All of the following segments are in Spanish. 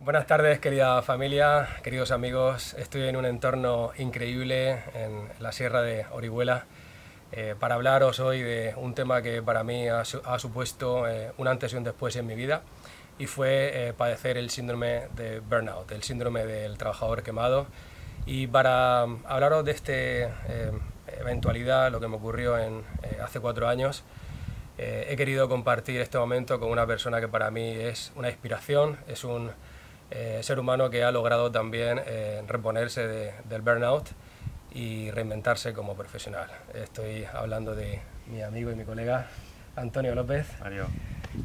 Buenas tardes, querida familia, queridos amigos. Estoy en un entorno increíble en la Sierra de Orihuela para hablaros hoy de un tema que para mí ha supuesto un antes y un después en mi vida, y fue padecer el síndrome de burnout, el síndrome del trabajador quemado. Y para hablaros de esta eventualidad, lo que me ocurrió hace 4 años, he querido compartir este momento con una persona que para mí es una inspiración, es un ser humano que ha logrado también reponerse del burnout y reinventarse como profesional. Estoy hablando de mi amigo y mi colega Antonio López. Mario,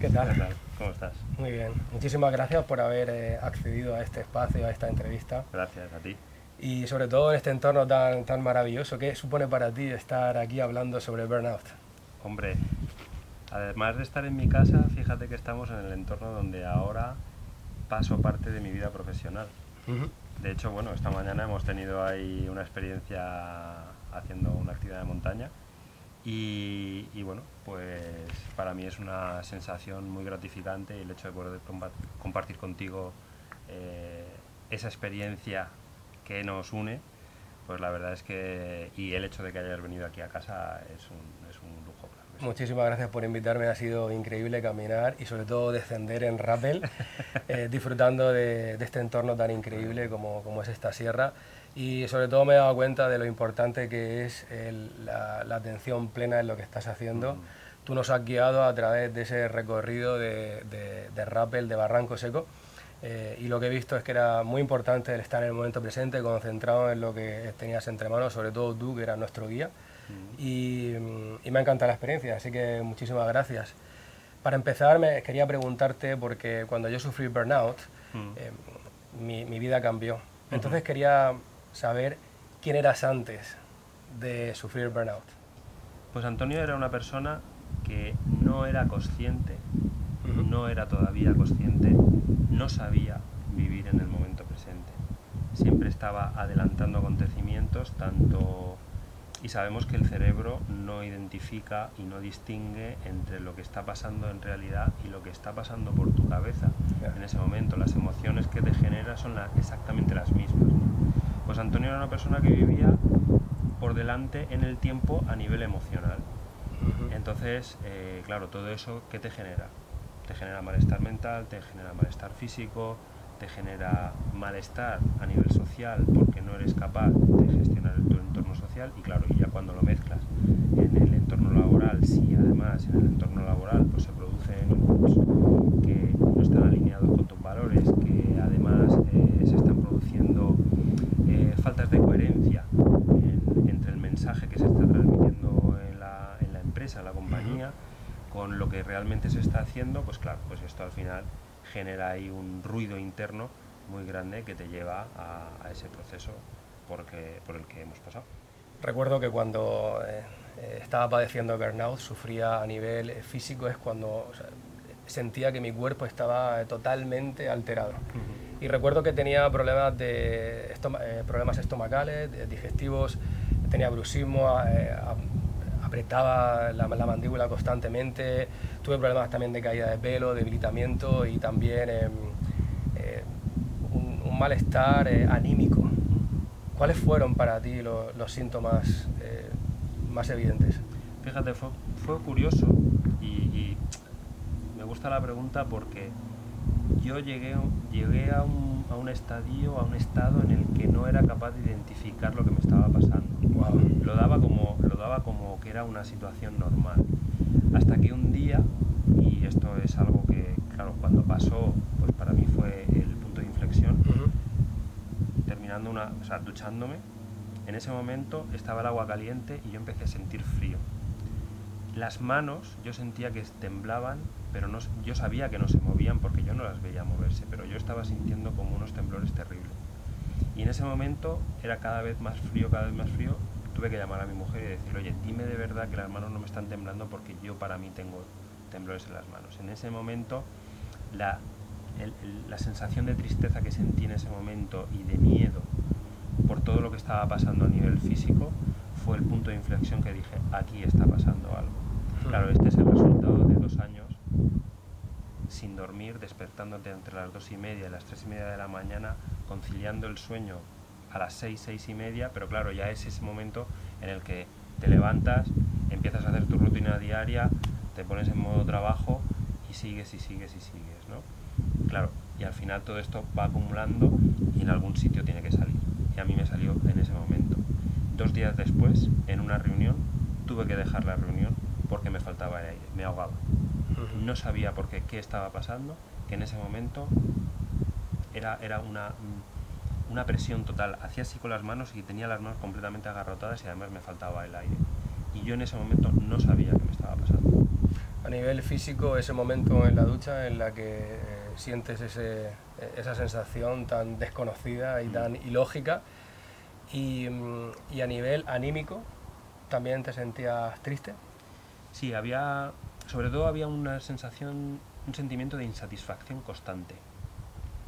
¿Qué tal? ¿qué tal? ¿Cómo estás? Muy bien. Muchísimas gracias por haber accedido a este espacio, a esta entrevista. Gracias a ti. Y sobre todo en este entorno tan maravilloso. ¿Qué supone para ti estar aquí hablando sobre burnout? Hombre, además de estar en mi casa, fíjate que estamos en el entorno donde ahora paso parte de mi vida profesional. De hecho, bueno, esta mañana hemos tenido ahí una experiencia haciendo una actividad de montaña y bueno, pues para mí es una sensación muy gratificante el hecho de poder compartir contigo esa experiencia que nos une. Pues la verdad es que, y el hecho de que hayas venido aquí a casa es un lujo. Claro. Muchísimas gracias por invitarme, ha sido increíble caminar y sobre todo descender en rappel, disfrutando de este entorno tan increíble como es esta sierra, y sobre todo me he dado cuenta de lo importante que es la atención plena en lo que estás haciendo. Tú nos has guiado a través de ese recorrido de rappel, de Barranco Seco, y lo que he visto es que era muy importante el estar en el momento presente, concentrado en lo que tenías entre manos, sobre todo tú, que eras nuestro guía. Y me ha encantado la experiencia, así que muchísimas gracias. Para empezar, quería preguntarte, porque cuando yo sufrí burnout, mi vida cambió. Entonces quería saber quién eras antes de sufrir burnout. Pues Antonio era una persona que no era consciente, no era todavía consciente, no sabía vivir en el momento presente. Siempre estaba adelantando acontecimientos, y sabemos que el cerebro no identifica y no distingue entre lo que está pasando en realidad y lo que está pasando por tu cabeza en ese momento. Las emociones que te genera son exactamente las mismas, ¿no? Pues Antonio era una persona que vivía por delante en el tiempo a nivel emocional. Entonces, claro, todo eso, ¿qué te genera? Te genera malestar mental, te genera malestar físico, te genera malestar a nivel social porque no eres capaz de gestionar tu entorno social, y claro, y ya cuando lo mezclas en el entorno laboral, si además en el entorno laboral pues se producen inputs que no están alineados con tus valores, que además se están produciendo faltas de coherencia entre el mensaje que se está transmitiendo en la empresa, en la compañía, con lo que realmente se está haciendo, pues claro, pues esto al final genera ahí un ruido interno muy grande que te lleva a ese proceso por el que hemos pasado. Recuerdo que cuando estaba padeciendo burnout, sufría a nivel físico, es cuando sentía que mi cuerpo estaba totalmente alterado. Y recuerdo que tenía problemas problemas estomacales, digestivos, tenía bruxismo, apretaba la mandíbula constantemente, tuve problemas también de caída de pelo, debilitamiento y también un malestar anímico. ¿Cuáles fueron para ti los síntomas más evidentes? Fíjate, fue curioso y me gusta la pregunta porque yo llegué a un estado en el que no era capaz de identificar lo que me estaba pasando. Wow. Lo daba como que era una situación normal. Hasta que un día, y esto es algo que, claro, cuando pasó, pues para mí fue el punto de inflexión, terminando duchándome, en ese momento estaba el agua caliente y yo empecé a sentir frío. Las manos yo sentía que temblaban, pero yo sabía que no se movían porque yo no las veía moverse, pero yo estaba sintiendo como unos temblores terribles. Y en ese momento era cada vez más frío. Tuve que llamar a mi mujer y decirle: oye, dime de verdad que las manos no me están temblando, porque yo para mí tengo temblores en las manos. En ese momento la sensación de tristeza que sentí en ese momento y de miedo por todo lo que estaba pasando a nivel físico fue el punto de inflexión que dije: aquí está pasando algo. Claro, este es el resultado de 2 años sin dormir, despertándote entre las 2:30 y las 3:30 de la mañana, conciliando el sueño a las 6, 6:30, pero claro, ya es ese momento en el que te levantas, empiezas a hacer tu rutina diaria, te pones en modo trabajo y sigues y sigues y sigues, ¿no? Claro, y al final todo esto va acumulando y en algún sitio tiene que salir. Y a mí me salió en ese momento. 2 días después, en una reunión, tuve que dejar la reunión porque me faltaba el aire, me ahogaba. No sabía por qué estaba pasando, que en ese momento era una presión total. Hacía así con las manos y tenía las manos completamente agarrotadas y además me faltaba el aire. Y yo en ese momento no sabía qué me estaba pasando. A nivel físico, ese momento en la ducha en la que sientes esa sensación tan desconocida y tan ilógica, y a nivel anímico, ¿también te sentías triste? Sí, sobre todo había una sensación, un sentimiento de insatisfacción constante.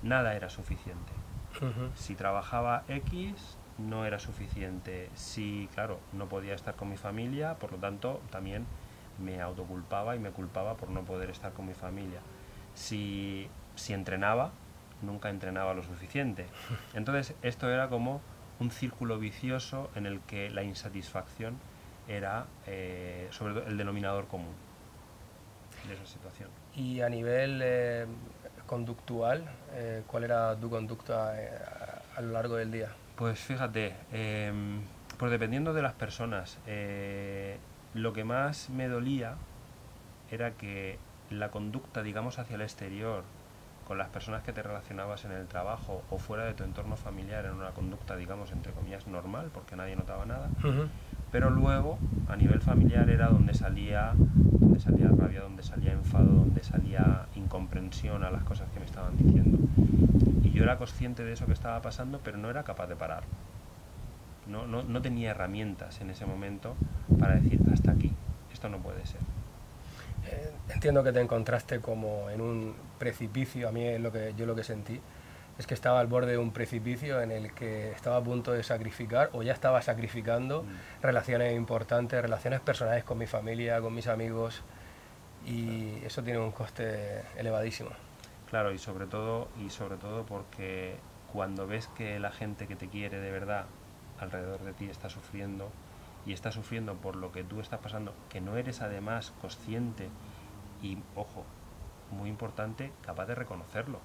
Nada era suficiente. Si trabajaba X, no era suficiente. Si, claro, no podía estar con mi familia, por lo tanto, también me autoculpaba y me culpaba por no poder estar con mi familia. Si entrenaba, nunca entrenaba lo suficiente. Entonces, esto era como un círculo vicioso en el que la insatisfacción era sobre todo el denominador común de esa situación. Y a nivel conductual, ¿cuál era tu conducta a lo largo del día? Pues fíjate, pues dependiendo de las personas, lo que más me dolía era que la conducta, digamos, hacia el exterior, con las personas que te relacionabas en el trabajo o fuera de tu entorno familiar, era una conducta, digamos, entre comillas, normal, porque nadie notaba nada. Pero luego, a nivel familiar, era donde salía rabia, donde salía enfado, donde salía incomprensión a las cosas que me estaban diciendo. Y yo era consciente de eso que estaba pasando, pero no era capaz de pararlo. No tenía herramientas en ese momento para decir, hasta aquí, esto no puede ser. Entiendo que te encontraste como en un precipicio. A mí yo lo que sentí es que estaba al borde de un precipicio en el que estaba a punto de sacrificar o ya estaba sacrificando relaciones importantes, relaciones personales con mi familia, con mis amigos, y eso tiene un coste elevadísimo. Claro, y sobre todo porque cuando ves que la gente que te quiere de verdad alrededor de ti está sufriendo, y está sufriendo por lo que tú estás pasando, que no eres además consciente y, ojo, muy importante, capaz de reconocerlo.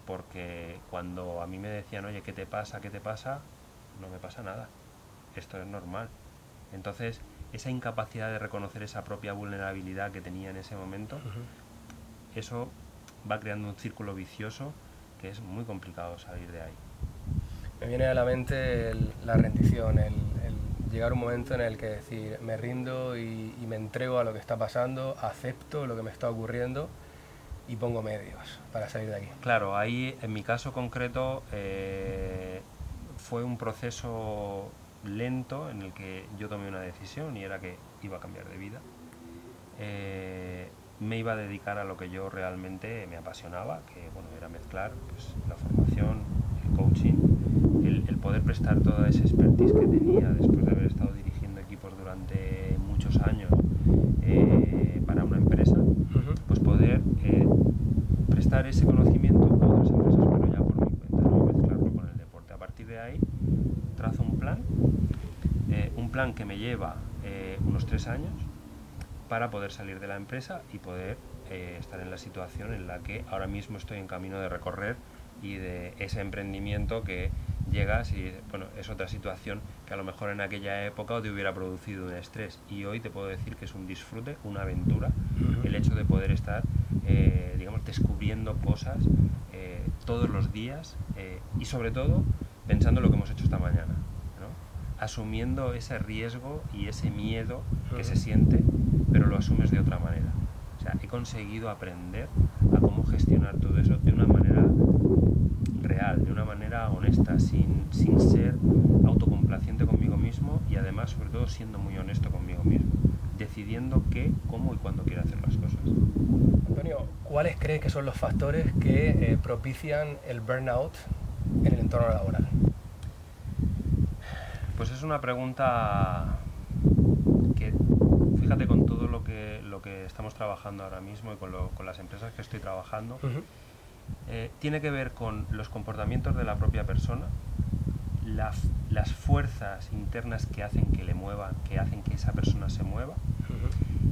Porque cuando a mí me decían, oye, ¿qué te pasa? ¿Qué te pasa? No me pasa nada. Esto es normal. Entonces, esa incapacidad de reconocer esa propia vulnerabilidad que tenía en ese momento, eso va creando un círculo vicioso que es muy complicado salir de ahí. Me viene a la mente la rendición, el llegar a un momento en el que decir, me rindo y me entrego a lo que está pasando, acepto lo que me está ocurriendo y pongo medios para salir de aquí. Claro, ahí en mi caso concreto fue un proceso lento en el que yo tomé una decisión y era que iba a cambiar de vida. Me iba a dedicar a lo que yo realmente me apasionaba, que bueno, era mezclar pues, la formación, el coaching, el poder prestar toda esa expertise que tenía después de haber estado dirigiendo equipos durante muchos años para una empresa, pues poder prestar ese conocimiento a otras empresas, pero ya por mi cuenta, no mezclarlo con el deporte. A partir de ahí trazo un plan que me lleva unos 3 años para poder salir de la empresa y poder estar en la situación en la que ahora mismo estoy en camino de recorrer, y de ese emprendimiento que llegas y bueno, es otra situación que a lo mejor en aquella época te hubiera producido un estrés, y hoy te puedo decir que es un disfrute, una aventura, el hecho de poder estar digamos, descubriendo cosas todos los días y sobre todo pensando en lo que hemos hecho esta mañana, ¿no? Asumiendo ese riesgo y ese miedo que se siente, pero lo asumes de otra manera. O sea, he conseguido aprender a cómo gestionar todo eso de una manera real, de una manera honesta, sin ser autocomplaciente conmigo mismo, y además, sobre todo, siendo muy honesto conmigo mismo, decidiendo qué, cómo y cuándo quiero hacer las cosas. Antonio, ¿cuáles crees que son los factores que propician el burnout en el entorno laboral? Pues es una pregunta que, fíjate, con todo lo lo que estamos trabajando ahora mismo y con las empresas que estoy trabajando, tiene que ver con los comportamientos de la propia persona, las fuerzas internas que hacen que le muevan, que hacen que esa persona se mueva,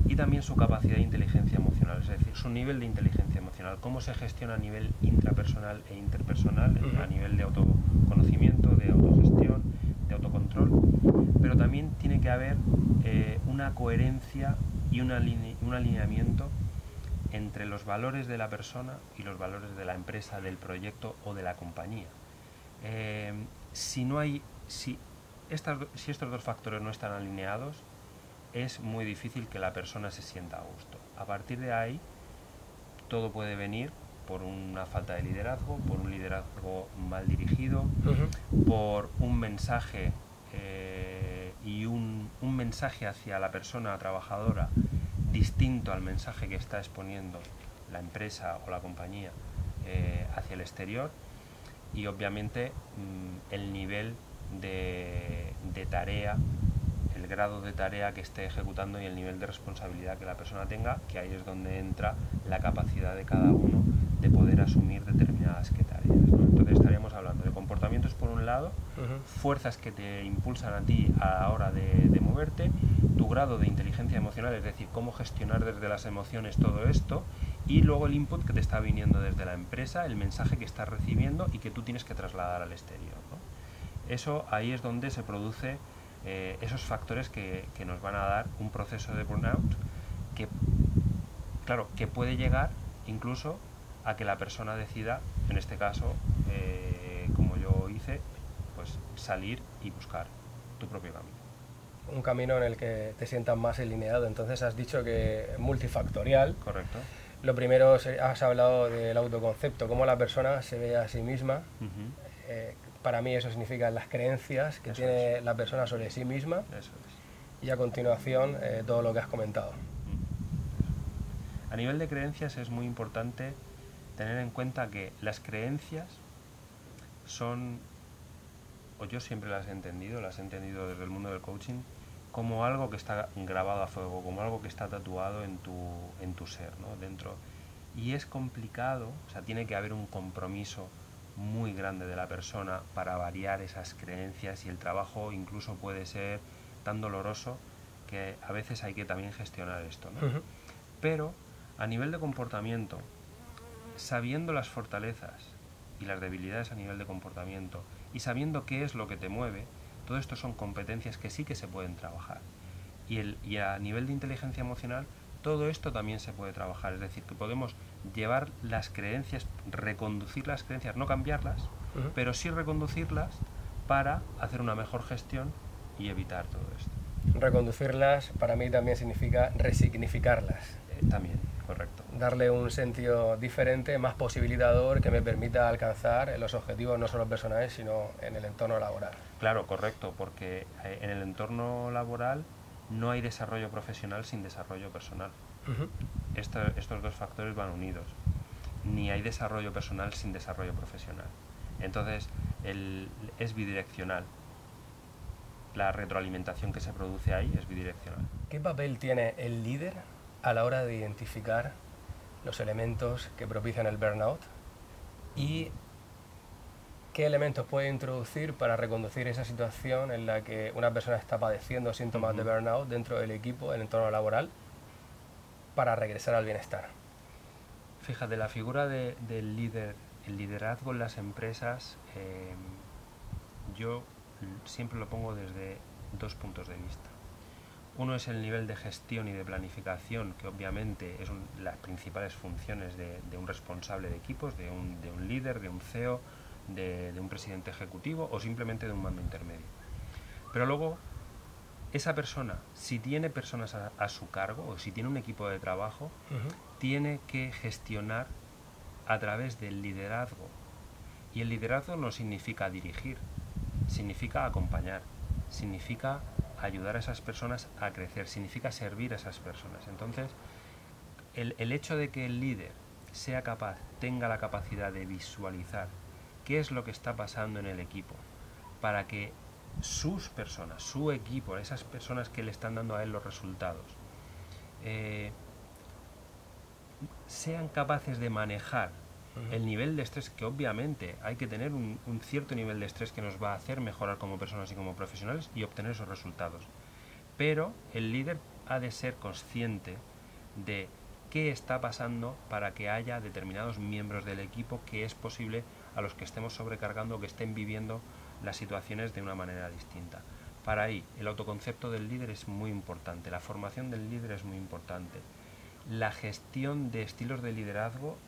y también su capacidad de inteligencia emocional, es decir, su nivel de inteligencia emocional, cómo se gestiona a nivel intrapersonal e interpersonal, a nivel de autoconocimiento, de autogestión, de autocontrol, pero también tiene que haber una coherencia y un alineamiento entre los valores de la persona y los valores de la empresa, del proyecto o de la compañía. Si estos dos factores no están alineados, es muy difícil que la persona se sienta a gusto. A partir de ahí, todo puede venir por una falta de liderazgo, por un liderazgo mal dirigido, por un mensaje y un mensaje hacia la persona trabajadora distinto al mensaje que está exponiendo la empresa o la compañía hacia el exterior, y obviamente el nivel de tarea, el grado de tarea que esté ejecutando y el nivel de responsabilidad que la persona tenga, que ahí es donde entra la capacidad de cada uno de poder asumir determinadas tareas, ¿no? Entonces estaríamos hablando de comportamientos por un lado, fuerzas que te impulsan a ti a la hora de moverte, tu grado de inteligencia emocional, es decir, cómo gestionar desde las emociones todo esto, y luego el input que te está viniendo desde la empresa, el mensaje que estás recibiendo y que tú tienes que trasladar al exterior, ¿no? Eso, ahí es donde se produce esos factores que nos van a dar un proceso de burnout que, claro, que puede llegar incluso a que la persona decida, en este caso, como yo hice, pues salir y buscar tu propio camino. Un camino en el que te sientas más alineado. Entonces has dicho que es multifactorial. Correcto. Lo primero, has hablado del autoconcepto, cómo la persona se ve a sí misma. Para mí eso significa las creencias que tiene la persona sobre sí misma. Eso es. Y a continuación todo lo que has comentado. A nivel de creencias es muy importante tener en cuenta que las creencias son, o yo siempre las he entendido desde el mundo del coaching, como algo que está grabado a fuego, como algo que está tatuado en tu ser, ¿no? Dentro. Y es complicado, o sea, tiene que haber un compromiso muy grande de la persona para variar esas creencias, y el trabajo incluso puede ser tan doloroso que a veces hay que también gestionar esto, ¿no? Pero a nivel de comportamiento, sabiendo las fortalezas y las debilidades a nivel de comportamiento y sabiendo qué es lo que te mueve, todo esto son competencias que sí que se pueden trabajar. Y a nivel de inteligencia emocional, todo esto también se puede trabajar. Es decir, que podemos llevar las creencias, reconducir las creencias, no cambiarlas, pero sí reconducirlas para hacer una mejor gestión y evitar todo esto. Reconducirlas para mí también significa resignificarlas. También, correcto. Darle un sentido diferente, más posibilitador, que me permita alcanzar los objetivos no solo personales, sino en el entorno laboral. Claro, correcto, porque en el entorno laboral no hay desarrollo profesional sin desarrollo personal. Estos dos factores van unidos. Ni hay desarrollo personal sin desarrollo profesional. Entonces, es bidireccional. La retroalimentación que se produce ahí es bidireccional. ¿Qué papel tiene el líder a la hora de identificar los elementos que propician el burnout? ¿Y qué elementos puede introducir para reconducir esa situación en la que una persona está padeciendo síntomas de burnout dentro del equipo, en el entorno laboral, para regresar al bienestar? Fíjate, la figura del líder, el liderazgo en las empresas, yo siempre lo pongo desde dos puntos de vista. Uno es el nivel de gestión y de planificación, que obviamente es las principales funciones de un responsable de equipos, de un líder, de un CEO, de un presidente ejecutivo o simplemente de un mando intermedio. Pero luego, esa persona, si tiene personas a su cargo o si tiene un equipo de trabajo, tiene que gestionar a través del liderazgo. Y el liderazgo no significa dirigir, significa acompañar, significa ayudar a esas personas a crecer, significa servir a esas personas. Entonces, el hecho de que el líder sea capaz, tenga la capacidad de visualizar qué es lo que está pasando en el equipo, para que sus personas, su equipo, esas personas que le están dando a él los resultados, sean capaces de manejar el nivel de estrés, que obviamente hay que tener un cierto nivel de estrés que nos va a hacer mejorar como personas y como profesionales y obtener esos resultados. Pero el líder ha de ser consciente de qué está pasando para que haya determinados miembros del equipo que es posible a los que estemos sobrecargando o que estén viviendo las situaciones de una manera distinta. Para ahí, el autoconcepto del líder es muy importante, la formación del líder es muy importante, la gestión de estilos de liderazgo,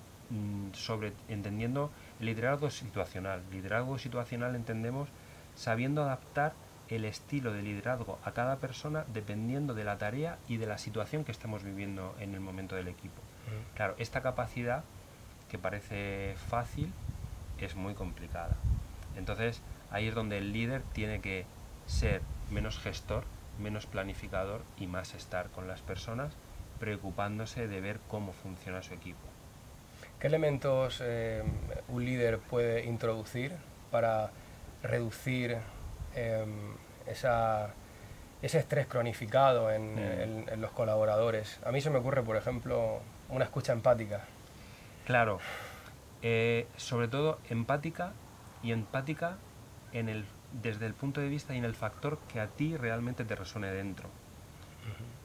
entendiendo el liderazgo situacional. Liderazgo situacional entendemos sabiendo adaptar el estilo de liderazgo a cada persona dependiendo de la tarea y de la situación que estamos viviendo en el momento del equipo. Claro, esta capacidad, que parece fácil, es muy complicada. Entonces, ahí es donde el líder tiene que ser menos gestor, menos planificador y más estar con las personas, preocupándose de ver cómo funciona su equipo. ¿Qué elementos un líder puede introducir para reducir ese estrés cronificado en los colaboradores? A mí se me ocurre, por ejemplo, una escucha empática. Claro, sobre todo empática desde el punto de vista y en el factor que a ti realmente te resuene dentro.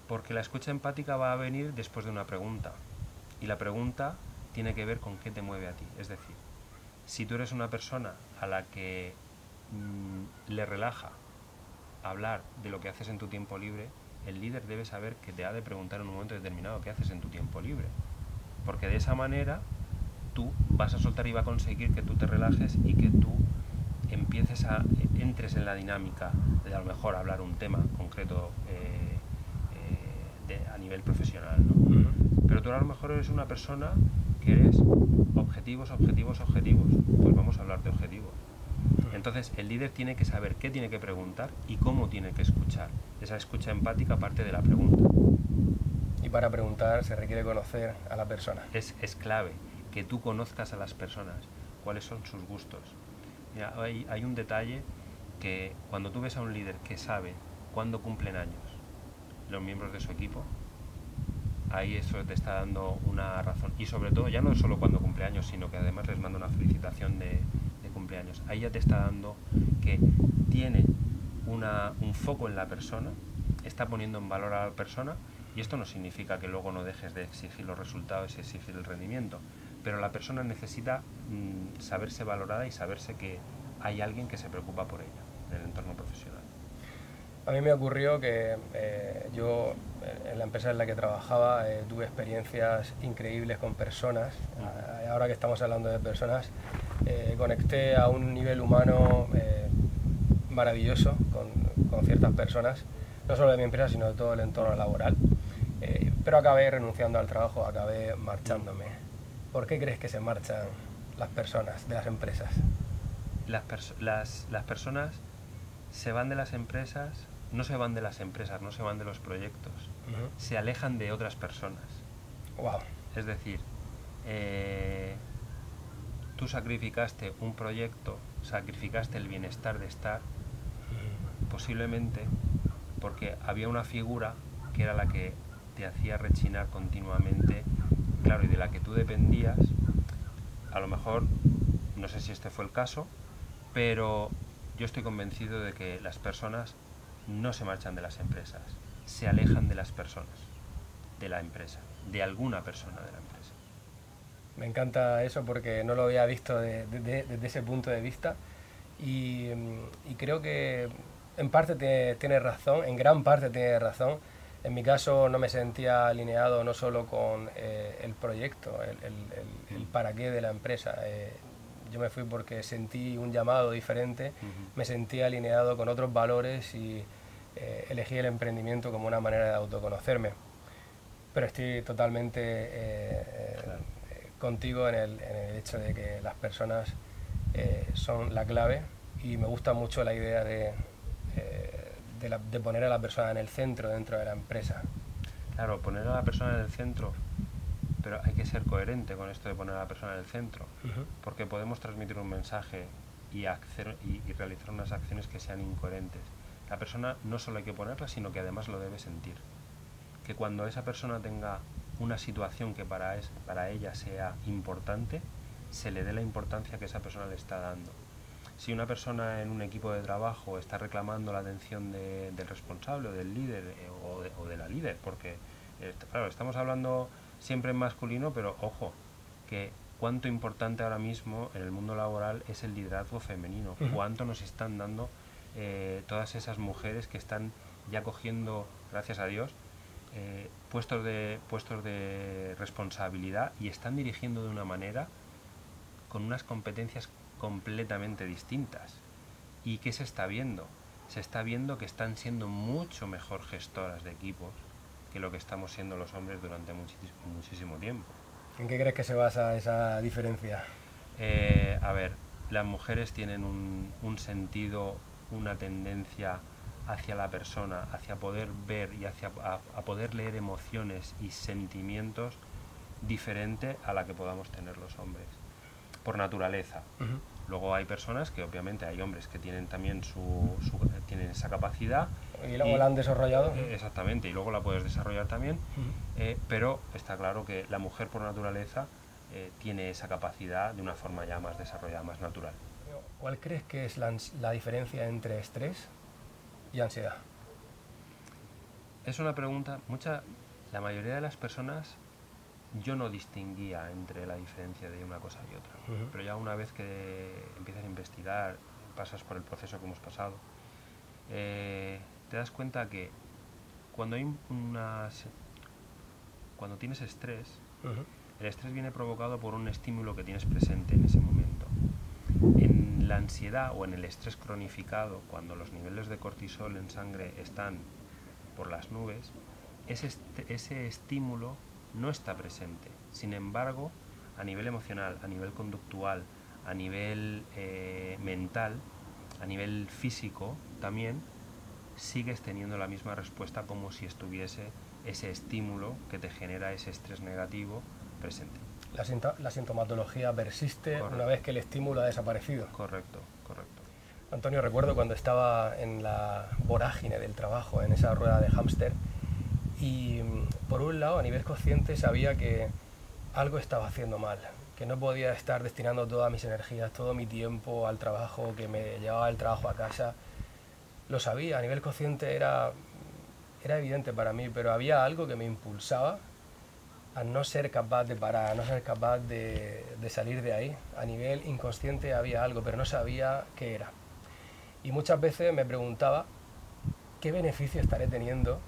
Porque la escucha empática va a venir después de una pregunta, y la pregunta tiene que ver con qué te mueve a ti. Es decir, si tú eres una persona a la que le relaja hablar de lo que haces en tu tiempo libre, el líder debe saber que te ha de preguntar en un momento determinado qué haces en tu tiempo libre, porque de esa manera tú vas a soltar y va a conseguir que tú te relajes y que tú entres en la dinámica de a lo mejor hablar un tema concreto a nivel profesional, ¿no? Pero tú a lo mejor eres una persona que eres objetivos, pues vamos a hablar de objetivos. Entonces el líder tiene que saber qué tiene que preguntar y cómo tiene que escuchar. Esa escucha empática parte de la pregunta. Y para preguntar se requiere conocer a la persona. Es clave que tú conozcas a las personas, cuáles son sus gustos. Mira, hay un detalle que cuando tú ves a un líder que sabe cuándo cumplen años los miembros de su equipo, ahí eso te está dando una razón. Y sobre todo, ya no solo cuando cumple años, sino que además les manda una felicitación de cumpleaños. Ahí ya te está dando que tiene un foco en la persona, está poniendo en valor a la persona, y esto no significa que luego no dejes de exigir los resultados y exigir el rendimiento, pero la persona necesita saberse valorada y saberse que hay alguien que se preocupa por ella en el entorno profesional. A mí me ocurrió que yo, en la empresa en la que trabajaba, tuve experiencias increíbles con personas. Ahora que estamos hablando de personas, conecté a un nivel humano maravilloso con ciertas personas, no solo de mi empresa, sino de todo el entorno laboral. Pero acabé renunciando al trabajo, acabé marchándome. ¿Por qué crees que se marchan las personas de las empresas? Las personas se van de las empresas, no se van de las empresas, no se van de los proyectos, se alejan de otras personas. Wow. Es decir, tú sacrificaste un proyecto, sacrificaste el bienestar de estar, posiblemente porque había una figura que era la que te hacía rechinar continuamente, claro, y de la que tú dependías. A lo mejor, no sé si este fue el caso, pero yo estoy convencido de que las personas no se marchan de las empresas, se alejan de las personas, de la empresa, de alguna persona de la empresa. Me encanta eso porque no lo había visto desde ese punto de vista y creo que en parte tiene razón, en gran parte tiene razón. En mi caso no me sentía alineado no solo con el proyecto, el para qué de la empresa. Yo me fui porque sentí un llamado diferente, me sentí alineado con otros valores y elegí el emprendimiento como una manera de autoconocerme. Pero estoy totalmente contigo en el hecho de que las personas son la clave y me gusta mucho la idea de poner a la persona en el centro dentro de la empresa. Claro, poner a la persona en el centro, pero hay que ser coherente con esto de poner a la persona en el centro, porque podemos transmitir un mensaje y realizar unas acciones que sean incoherentes. La persona no solo hay que ponerla, sino que además lo debe sentir. Que cuando esa persona tenga una situación que para ella sea importante, se le dé la importancia que esa persona le está dando. Si una persona en un equipo de trabajo está reclamando la atención del responsable o del líder o de la líder, porque claro, estamos hablando siempre en masculino, pero ojo, que cuánto importante ahora mismo en el mundo laboral es el liderazgo femenino, cuánto nos están dando todas esas mujeres que están ya cogiendo, gracias a Dios, puestos de responsabilidad y están dirigiendo de una manera con unas competencias completamente distintas. ¿Y qué se está viendo? Se está viendo que están siendo mucho mejor gestoras de equipos que lo que estamos siendo los hombres durante muchísimo tiempo. ¿En qué crees que se basa esa diferencia? A ver, las mujeres tienen un sentido, una tendencia hacia la persona, hacia poder ver y a poder leer emociones y sentimientos diferente a la que podamos tener los hombres, por naturaleza. Luego hay personas que obviamente hay hombres que tienen también tienen esa capacidad. ¿Y luego la han desarrollado? Exactamente, y luego la puedes desarrollar también, pero está claro que la mujer por naturaleza tiene esa capacidad de una forma ya más desarrollada, más natural. ¿Cuál crees que es la diferencia entre estrés y ansiedad? Es una pregunta, la mayoría de las personas yo no distinguía entre la diferencia de una cosa y otra, pero ya una vez que empiezas a investigar, pasas por el proceso que hemos pasado, te das cuenta que cuando tienes estrés, el estrés viene provocado por un estímulo que tienes presente en ese momento. En la ansiedad o en el estrés cronificado, cuando los niveles de cortisol en sangre están por las nubes, ese estímulo no está presente. Sin embargo, a nivel emocional, a nivel conductual, a nivel mental, a nivel físico también, sigues teniendo la misma respuesta como si estuviese ese estímulo que te genera ese estrés negativo presente. La sintomatología persiste. Correcto. Una vez que el estímulo ha desaparecido. Correcto, correcto. Antonio, recuerdo cuando estaba en la vorágine del trabajo, en esa rueda de hámster, y por un lado, a nivel consciente, sabía que algo estaba haciendo mal, que no podía estar destinando todas mis energías, todo mi tiempo al trabajo, que me llevaba el trabajo a casa. Lo sabía, a nivel consciente era evidente para mí, pero había algo que me impulsaba a no ser capaz de parar, a no ser capaz de salir de ahí. A nivel inconsciente había algo, pero no sabía qué era. Y muchas veces me preguntaba, ¿qué beneficio estaré teniendo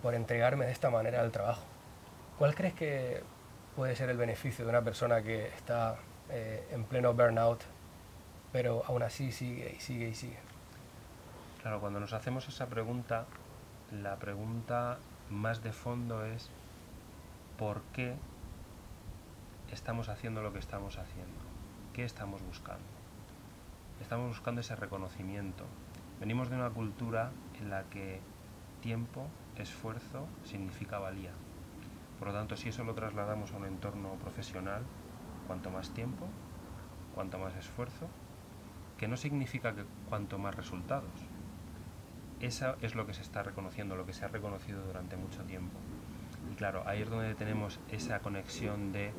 por entregarme de esta manera al trabajo? ¿Cuál crees que puede ser el beneficio de una persona que está en pleno burnout, pero aún así sigue y sigue y sigue? Claro, cuando nos hacemos esa pregunta, la pregunta más de fondo es ¿por qué estamos haciendo lo que estamos haciendo? ¿Qué estamos buscando? Estamos buscando ese reconocimiento. Venimos de una cultura en la que tiempo, esfuerzo significa valía. Por lo tanto, si eso lo trasladamos a un entorno profesional, cuanto más tiempo, cuanto más esfuerzo, que no significa que cuanto más resultados. Eso es lo que se está reconociendo, lo que se ha reconocido durante mucho tiempo. Y claro, ahí es donde tenemos esa conexión de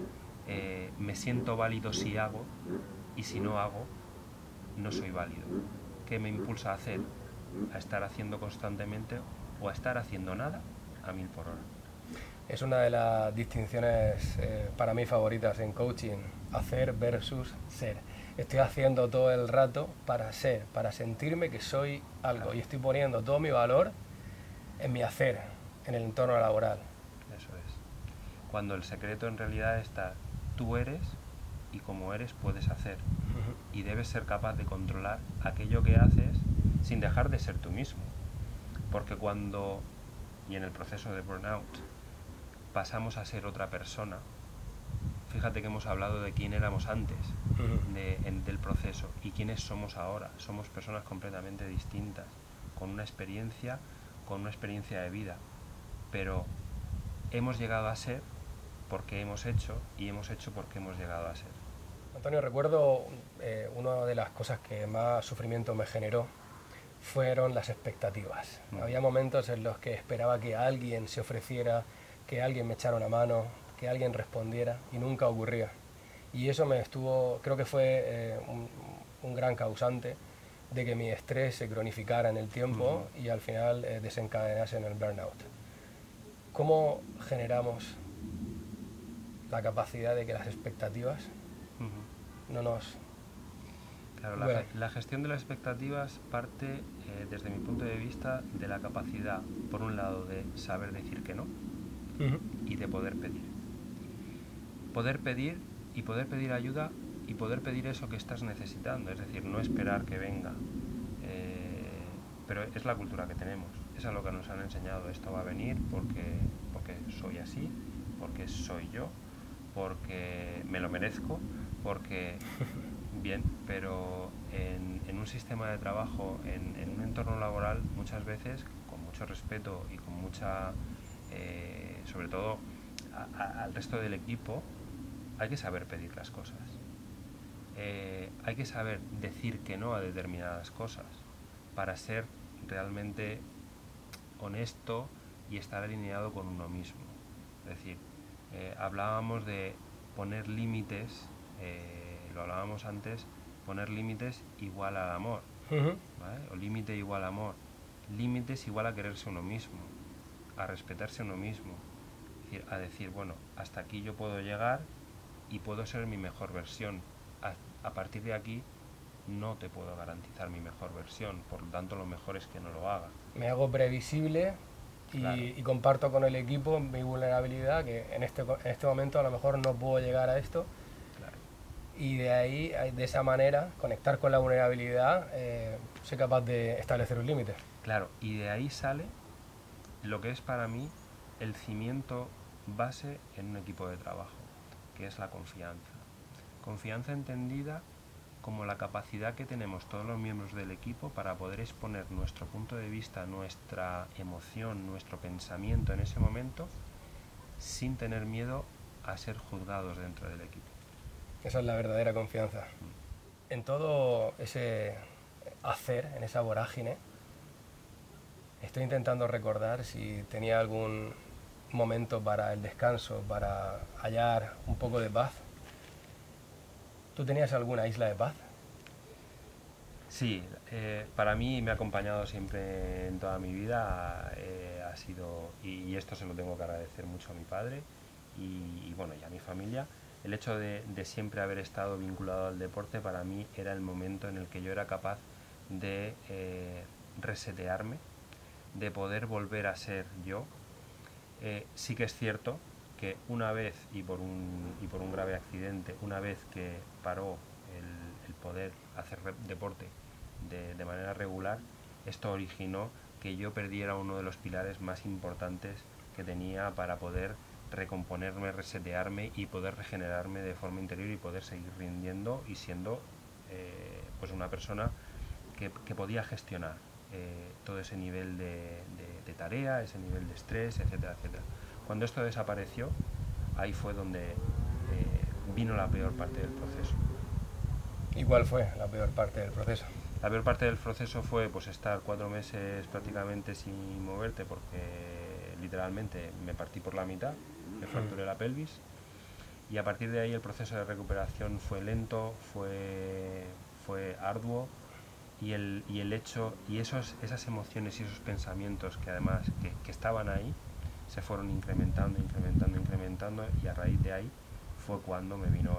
me siento válido si hago, y si no hago, no soy válido. ¿Qué me impulsa a hacer? A estar haciendo constantemente o a estar haciendo nada a 1000 por hora. Es una de las distinciones para mí favoritas en coaching, hacer versus ser. Estoy haciendo todo el rato para ser, para sentirme que soy algo, claro. Y estoy poniendo todo mi valor en mi hacer, en el entorno laboral. Eso es. Cuando el secreto en realidad está, tú eres y como eres puedes hacer. Y debes ser capaz de controlar aquello que haces sin dejar de ser tú mismo. Porque cuando, y en el proceso de burnout, pasamos a ser otra persona, fíjate que hemos hablado de quién éramos antes del proceso y quiénes somos ahora. Somos personas completamente distintas, con una experiencia de vida, pero hemos llegado a ser porque hemos hecho y hemos hecho porque hemos llegado a ser. Antonio, recuerdo una de las cosas que más sufrimiento me generó fueron las expectativas. Había momentos en los que esperaba que alguien se ofreciera, que alguien me echara una mano, que alguien respondiera, y nunca ocurría. Y eso creo que fue un gran causante de que mi estrés se cronificara en el tiempo y al final desencadenase en el burnout. ¿Cómo generamos la capacidad de que las expectativas no nos... Claro, la gestión de las expectativas parte, desde mi punto de vista, de la capacidad, por un lado, de saber decir que no y de poder pedir. Poder pedir y poder pedir ayuda y poder pedir eso que estás necesitando, es decir, no esperar que venga. Pero es la cultura que tenemos, es a lo que nos han enseñado. Esto va a venir porque soy así, porque soy yo, porque me lo merezco, porque... Bien, pero en un sistema de trabajo, en un entorno laboral, muchas veces, con mucho respeto y con mucha... sobre todo al resto del equipo, hay que saber pedir las cosas. Hay que saber decir que no a determinadas cosas para ser realmente honesto y estar alineado con uno mismo. Es decir, hablábamos de poner límites, lo hablábamos antes, poner límites igual al amor, ¿vale? O límite igual a amor. Límites igual a quererse uno mismo, a respetarse uno mismo. Es decir, a decir, bueno, hasta aquí yo puedo llegar y puedo ser mi mejor versión. A partir de aquí no te puedo garantizar mi mejor versión, por lo tanto lo mejor es que no lo haga. Me hago previsible y comparto con el equipo mi vulnerabilidad, que en este momento a lo mejor no puedo llegar a esto. Claro. Y de ahí, de esa manera, conectar con la vulnerabilidad, soy capaz de establecer un límite. Claro, y de ahí sale lo que es para mí el cimiento base en un equipo de trabajo, que es la confianza. Confianza entendida como la capacidad que tenemos todos los miembros del equipo para poder exponer nuestro punto de vista, nuestra emoción, nuestro pensamiento en ese momento, sin tener miedo a ser juzgados dentro del equipo. Esa es la verdadera confianza. En todo ese hacer, en esa vorágine, estoy intentando recordar si tenía algún momento para el descanso, para hallar un poco de paz. ¿Tú tenías alguna isla de paz? Sí, para mí me ha acompañado siempre en toda mi vida, ha sido, y esto se lo tengo que agradecer mucho a mi padre y bueno, y a mi familia, el hecho de siempre haber estado vinculado al deporte. Para mí era el momento en el que yo era capaz de resetearme, de poder volver a ser yo. Sí que es cierto que una vez, y por un grave accidente, una vez que paró el poder hacer deporte de manera regular, esto originó que yo perdiera uno de los pilares más importantes que tenía para poder recomponerme, resetearme y poder regenerarme de forma interior y poder seguir rindiendo y siendo pues una persona que podía gestionar todo ese nivel de tarea, ese nivel de estrés, etcétera, etcétera. Cuando esto desapareció, ahí fue donde vino la peor parte del proceso. ¿Y cuál fue la peor parte del proceso? La peor parte del proceso fue pues estar 4 meses prácticamente sin moverte, porque literalmente me partí por la mitad, me fracturé la pelvis, y a partir de ahí el proceso de recuperación fue lento, fue arduo, y el hecho y esas emociones y esos pensamientos que además que estaban ahí se fueron incrementando, y a raíz de ahí fue cuando me vino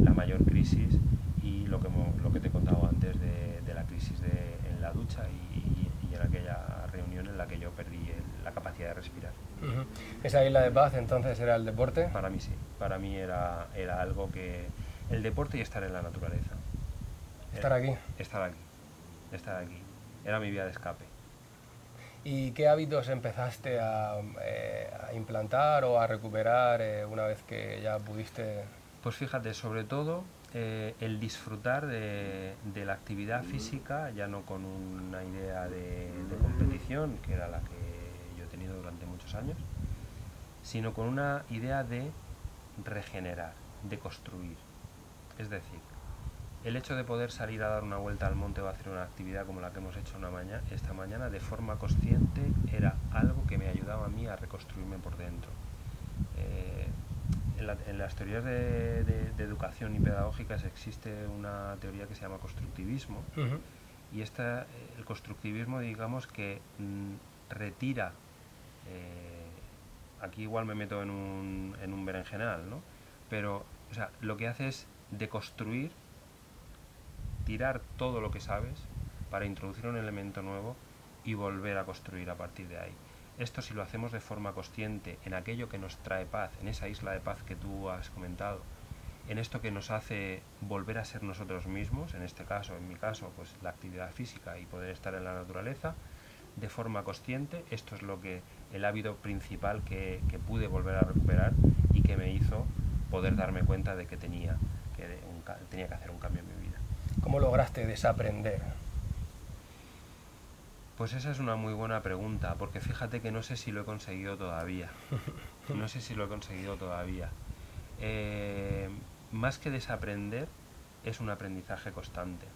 la mayor crisis y lo que te he contado antes de la crisis en la ducha y en aquella reunión en la que yo perdí la capacidad de respirar. ¿Esa isla de paz entonces era el deporte? Para mí sí, para mí era algo que... El deporte y estar en la naturaleza. Estar aquí. Estar aquí. Era mi vía de escape. ¿Y qué hábitos empezaste a implantar o a recuperar una vez que ya pudiste...? Pues fíjate, sobre todo el disfrutar de la actividad física, ya no con una idea de competición, que era la que yo he tenido durante muchos años, sino con una idea de regenerar, de construir. Es decir, el hecho de poder salir a dar una vuelta al monte o hacer una actividad como la que hemos hecho esta mañana de forma consciente era algo que me ayudaba a mí a reconstruirme por dentro. En las teorías de educación y pedagógicas existe una teoría que se llama constructivismo. Y el constructivismo, digamos que retira, aquí igual me meto en un berenjenal, ¿no? Pero o sea, lo que hace es deconstruir, tirar todo lo que sabes para introducir un elemento nuevo y volver a construir a partir de ahí. Esto, si lo hacemos de forma consciente en aquello que nos trae paz, en esa isla de paz que tú has comentado, en esto que nos hace volver a ser nosotros mismos, en este caso, en mi caso, pues la actividad física y poder estar en la naturaleza, de forma consciente, esto es lo que el hábito principal que pude volver a recuperar y que me hizo poder darme cuenta de que tenía que hacer un cambio en mi vida. ¿Cómo lograste desaprender? Pues esa es una muy buena pregunta, porque fíjate que no sé si lo he conseguido todavía. No sé si lo he conseguido todavía. Más que desaprender, es un aprendizaje constante.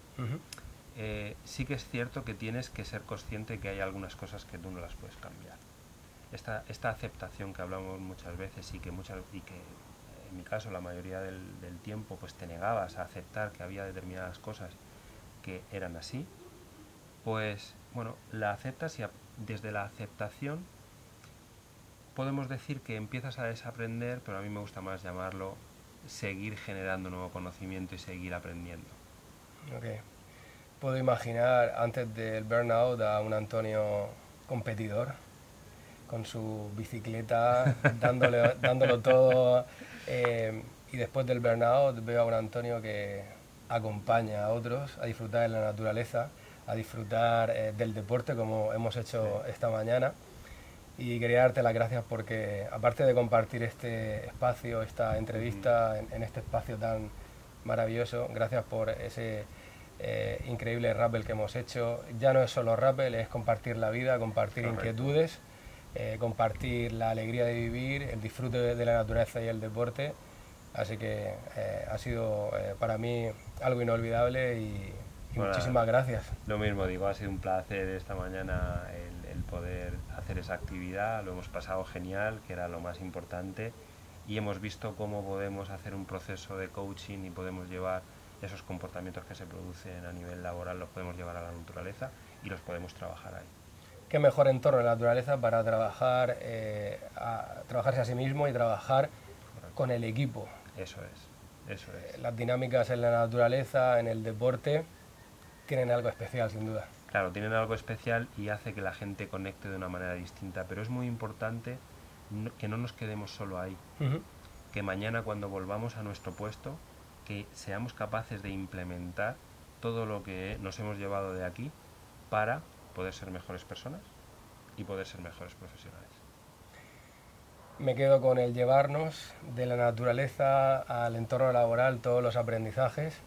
Sí que es cierto que tienes que ser consciente que hay algunas cosas que tú no las puedes cambiar. Esta aceptación que hablamos muchas veces y que en mi caso la mayoría del tiempo pues te negabas a aceptar que había determinadas cosas que eran así, pues bueno, la aceptas y desde la aceptación podemos decir que empiezas a desaprender, pero a mí me gusta más llamarlo seguir generando nuevo conocimiento y seguir aprendiendo. Okay. Puedo imaginar antes del burnout a un Antonio competidor con su bicicleta dándolo todo, y después del burnout veo a un Antonio que acompaña a otros a disfrutar de la naturaleza, a disfrutar del deporte como hemos hecho esta mañana. Y quería darte las gracias porque, aparte de compartir este espacio, esta entrevista en este espacio tan maravilloso, gracias por ese increíble rappel que hemos hecho. Ya no es solo rappel, es compartir la vida, compartir inquietudes, compartir la alegría de vivir, el disfrute de la naturaleza y el deporte. Así que ha sido para mí algo inolvidable y bueno, muchísimas gracias. Lo mismo digo, ha sido un placer esta mañana el poder hacer esa actividad, lo hemos pasado genial, que era lo más importante, y hemos visto cómo podemos hacer un proceso de coaching y podemos llevar esos comportamientos que se producen a nivel laboral, los podemos llevar a la naturaleza y los podemos trabajar ahí. Qué mejor entorno en la naturaleza para trabajarse a sí mismo y trabajar con el equipo. Eso es. Las dinámicas en la naturaleza, en el deporte, tienen algo especial, sin duda. Claro, tienen algo especial y hace que la gente conecte de una manera distinta, pero es muy importante que no nos quedemos solo ahí. Que mañana, cuando volvamos a nuestro puesto, que seamos capaces de implementar todo lo que nos hemos llevado de aquí para poder ser mejores personas y poder ser mejores profesionales. Me quedo con el llevarnos de la naturaleza al entorno laboral todos los aprendizajes,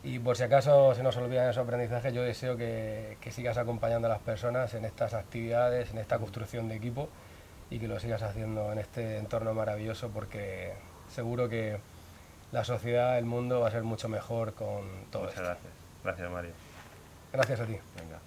y por si acaso se nos olvidan esos aprendizajes, yo deseo que sigas acompañando a las personas en estas actividades, en esta construcción de equipo, y que lo sigas haciendo en este entorno maravilloso, porque seguro que la sociedad, el mundo va a ser mucho mejor con todo esto. Muchas gracias. Gracias, Mario. Gracias a ti. Venga.